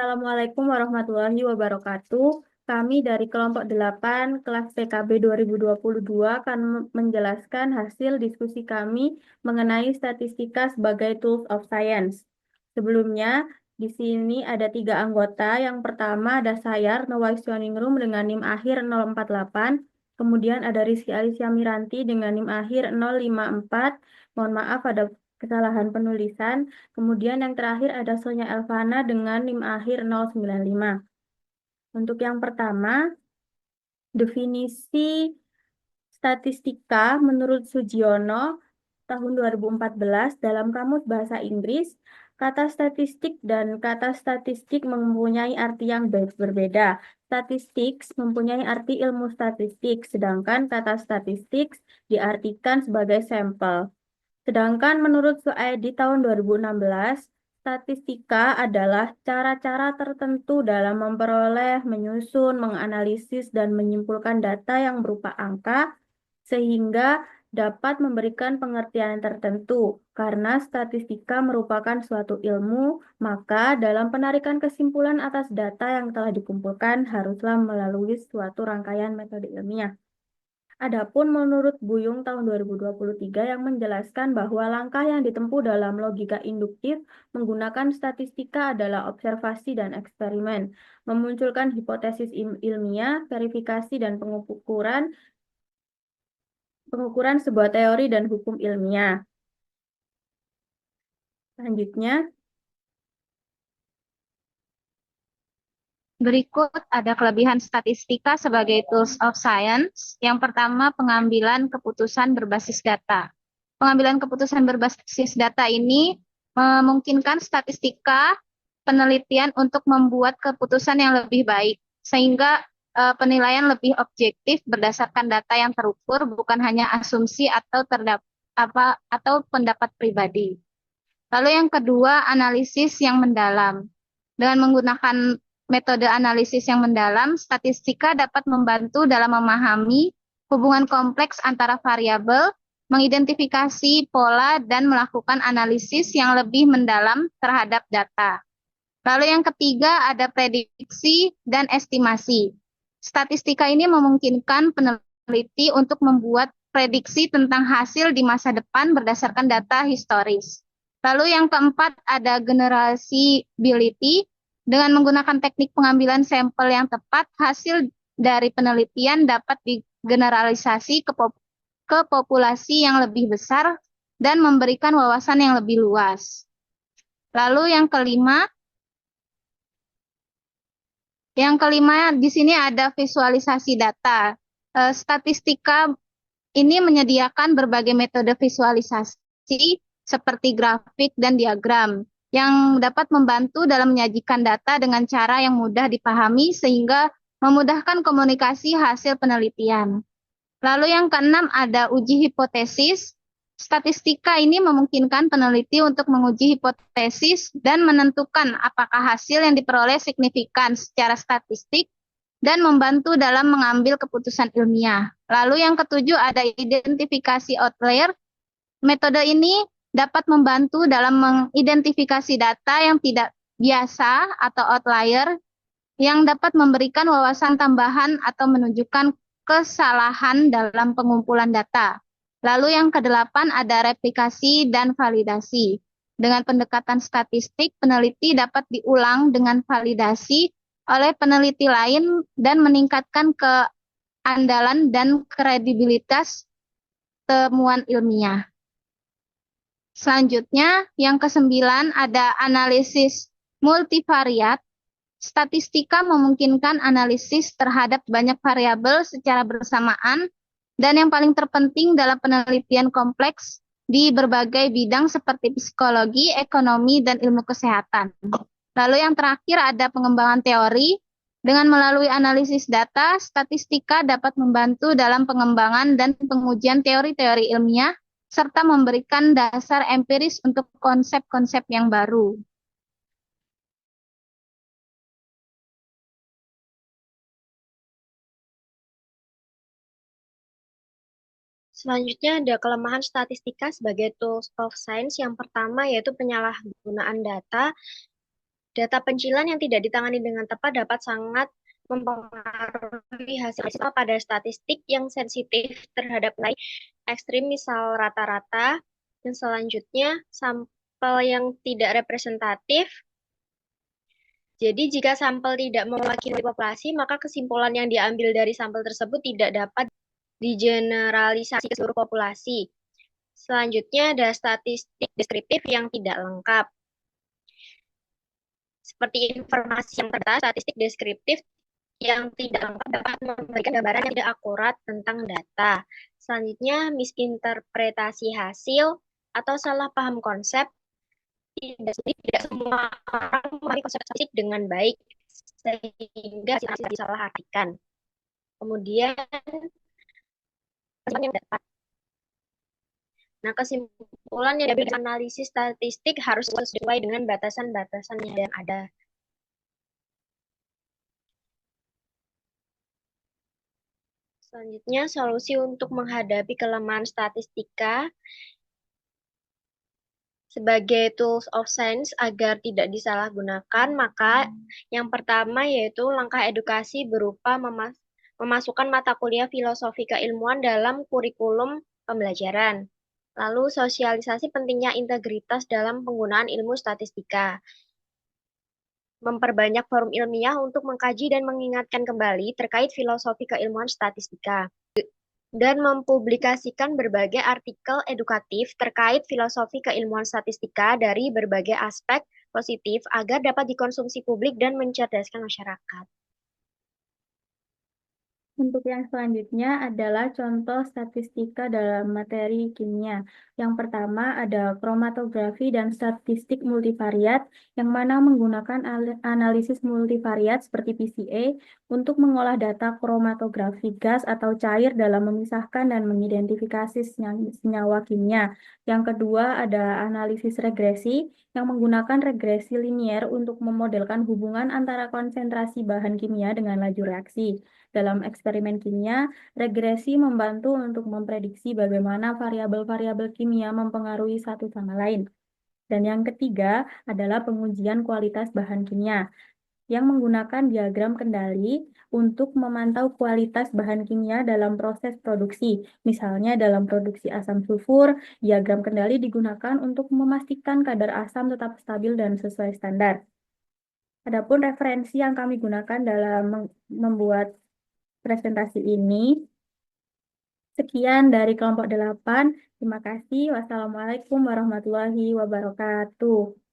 Assalamualaikum warahmatullahi wabarakatuh. Kami dari kelompok 8 kelas PKB 2022 akan menjelaskan hasil diskusi kami mengenai statistika sebagai tools of science. Sebelumnya, di sini ada 3 anggota. Yang pertama ada saya, Nawaisioniningrum dengan NIM akhir 048. Kemudian ada Rizky Alicia Miranti dengan NIM akhir 054. Mohon maaf ada kesalahan penulisan. Kemudian yang terakhir ada Sonya Elvana dengan NIM akhir 095. Untuk yang pertama, definisi statistika menurut Sugiono tahun 2014 dalam Kamus Bahasa Inggris, kata statistik dan kata statistik mempunyai arti yang berbeda. Statistik mempunyai arti ilmu statistik, sedangkan kata statistik diartikan sebagai sampel. Sedangkan menurut Suaidi tahun 2016, statistika adalah cara-cara tertentu dalam memperoleh, menyusun, menganalisis, dan menyimpulkan data yang berupa angka, sehingga dapat memberikan pengertian tertentu. Karena statistika merupakan suatu ilmu, maka dalam penarikan kesimpulan atas data yang telah dikumpulkan haruslah melalui suatu rangkaian metode ilmiah. Adapun menurut Buyung tahun 2023 yang menjelaskan bahwa langkah yang ditempuh dalam logika induktif menggunakan statistika adalah observasi dan eksperimen, memunculkan hipotesis ilmiah, verifikasi dan pengukuran sebuah teori dan hukum ilmiah. Selanjutnya, Berikut ada kelebihan statistika sebagai tools of science. Yang pertama, pengambilan keputusan berbasis data. Pengambilan keputusan berbasis data ini memungkinkan statistika penelitian untuk membuat keputusan yang lebih baik, sehingga penilaian lebih objektif berdasarkan data yang terukur, bukan hanya asumsi atau pendapat pribadi. Lalu yang kedua, analisis yang mendalam. Dengan menggunakan metode analisis yang mendalam, statistika dapat membantu dalam memahami hubungan kompleks antara variabel, mengidentifikasi pola, dan melakukan analisis yang lebih mendalam terhadap data. Lalu yang ketiga ada prediksi dan estimasi. Statistika ini memungkinkan peneliti untuk membuat prediksi tentang hasil di masa depan berdasarkan data historis. Lalu yang keempat ada generalizability. Dengan menggunakan teknik pengambilan sampel yang tepat, hasil dari penelitian dapat digeneralisasi ke populasi yang lebih besar dan memberikan wawasan yang lebih luas. Lalu yang kelima di sini ada visualisasi data. Statistika ini menyediakan berbagai metode visualisasi seperti grafik dan diagram yang dapat membantu dalam menyajikan data dengan cara yang mudah dipahami sehingga memudahkan komunikasi hasil penelitian. Lalu yang keenam ada uji hipotesis. Statistika ini memungkinkan peneliti untuk menguji hipotesis dan menentukan apakah hasil yang diperoleh signifikan secara statistik dan membantu dalam mengambil keputusan ilmiah. Lalu yang ketujuh ada identifikasi outlier. Metode ini dapat membantu dalam mengidentifikasi data yang tidak biasa atau outlier yang dapat memberikan wawasan tambahan atau menunjukkan kesalahan dalam pengumpulan data. Lalu yang kedelapan ada replikasi dan validasi. Dengan pendekatan statistik, peneliti dapat diulang dengan validasi oleh peneliti lain dan meningkatkan keandalan dan kredibilitas temuan ilmiah. Selanjutnya, yang kesembilan ada analisis multivariat. Statistika memungkinkan analisis terhadap banyak variabel secara bersamaan dan yang paling terpenting dalam penelitian kompleks di berbagai bidang seperti psikologi, ekonomi, dan ilmu kesehatan. Lalu yang terakhir ada pengembangan teori. Dengan melalui analisis data, statistika dapat membantu dalam pengembangan dan pengujian teori-teori ilmiah serta memberikan dasar empiris untuk konsep-konsep yang baru. Selanjutnya ada kelemahan statistika sebagai tools of science. Yang pertama yaitu penyalahgunaan data. Data pencilan yang tidak ditangani dengan tepat dapat sangat mempengaruhi hasil pada statistik yang sensitif terhadap nilai ekstrim, misal rata-rata. Dan selanjutnya, sampel yang tidak representatif. Jadi, jika sampel tidak mewakili populasi, maka kesimpulan yang diambil dari sampel tersebut tidak dapat digeneralisasi ke seluruh populasi. Selanjutnya, ada statistik deskriptif yang tidak lengkap. Seperti informasi yang terbatas, statistik deskriptif yang tidak lengkap dapat memberikan gambaran yang tidak akurat tentang data. Selanjutnya, misinterpretasi hasil atau salah paham konsep. Tidak semua orang memahami konsep statistik dengan baik, sehingga hasil disalahartikan. Kemudian, yang dapat. Nah, kesimpulan yang diambil dari analisis statistik harus sesuai dengan batasan-batasan yang ada. Selanjutnya, solusi untuk menghadapi kelemahan statistika sebagai tools of science agar tidak disalahgunakan, maka yang pertama yaitu langkah edukasi berupa memasukkan mata kuliah filosofi keilmuan dalam kurikulum pembelajaran. Lalu sosialisasi pentingnya integritas dalam penggunaan ilmu statistika. Memperbanyak forum ilmiah untuk mengkaji dan mengingatkan kembali terkait filosofi keilmuan statistika. Dan mempublikasikan berbagai artikel edukatif terkait filosofi keilmuan statistika dari berbagai aspek positif agar dapat dikonsumsi publik dan mencerdaskan masyarakat. Untuk yang selanjutnya adalah contoh statistika dalam materi kimia. Yang pertama ada kromatografi dan statistik multivariat, yang mana menggunakan analisis multivariat seperti PCA untuk mengolah data kromatografi gas atau cair dalam memisahkan dan mengidentifikasi senyawa kimia. Yang kedua ada analisis regresi, yang menggunakan regresi linier untuk memodelkan hubungan antara konsentrasi bahan kimia dengan laju reaksi. Dalam eksperimen kimia, regresi membantu untuk memprediksi bagaimana variabel-variabel kimia mempengaruhi satu sama lain. Dan yang ketiga adalah pengujian kualitas bahan kimia, yang menggunakan diagram kendali untuk memantau kualitas bahan kimia dalam proses produksi. Misalnya dalam produksi asam sulfur, diagram kendali digunakan untuk memastikan kadar asam tetap stabil dan sesuai standar. Adapun referensi yang kami gunakan dalam membuat presentasi ini. Sekian dari kelompok 8. Terima kasih. Wassalamualaikum warahmatullahi wabarakatuh.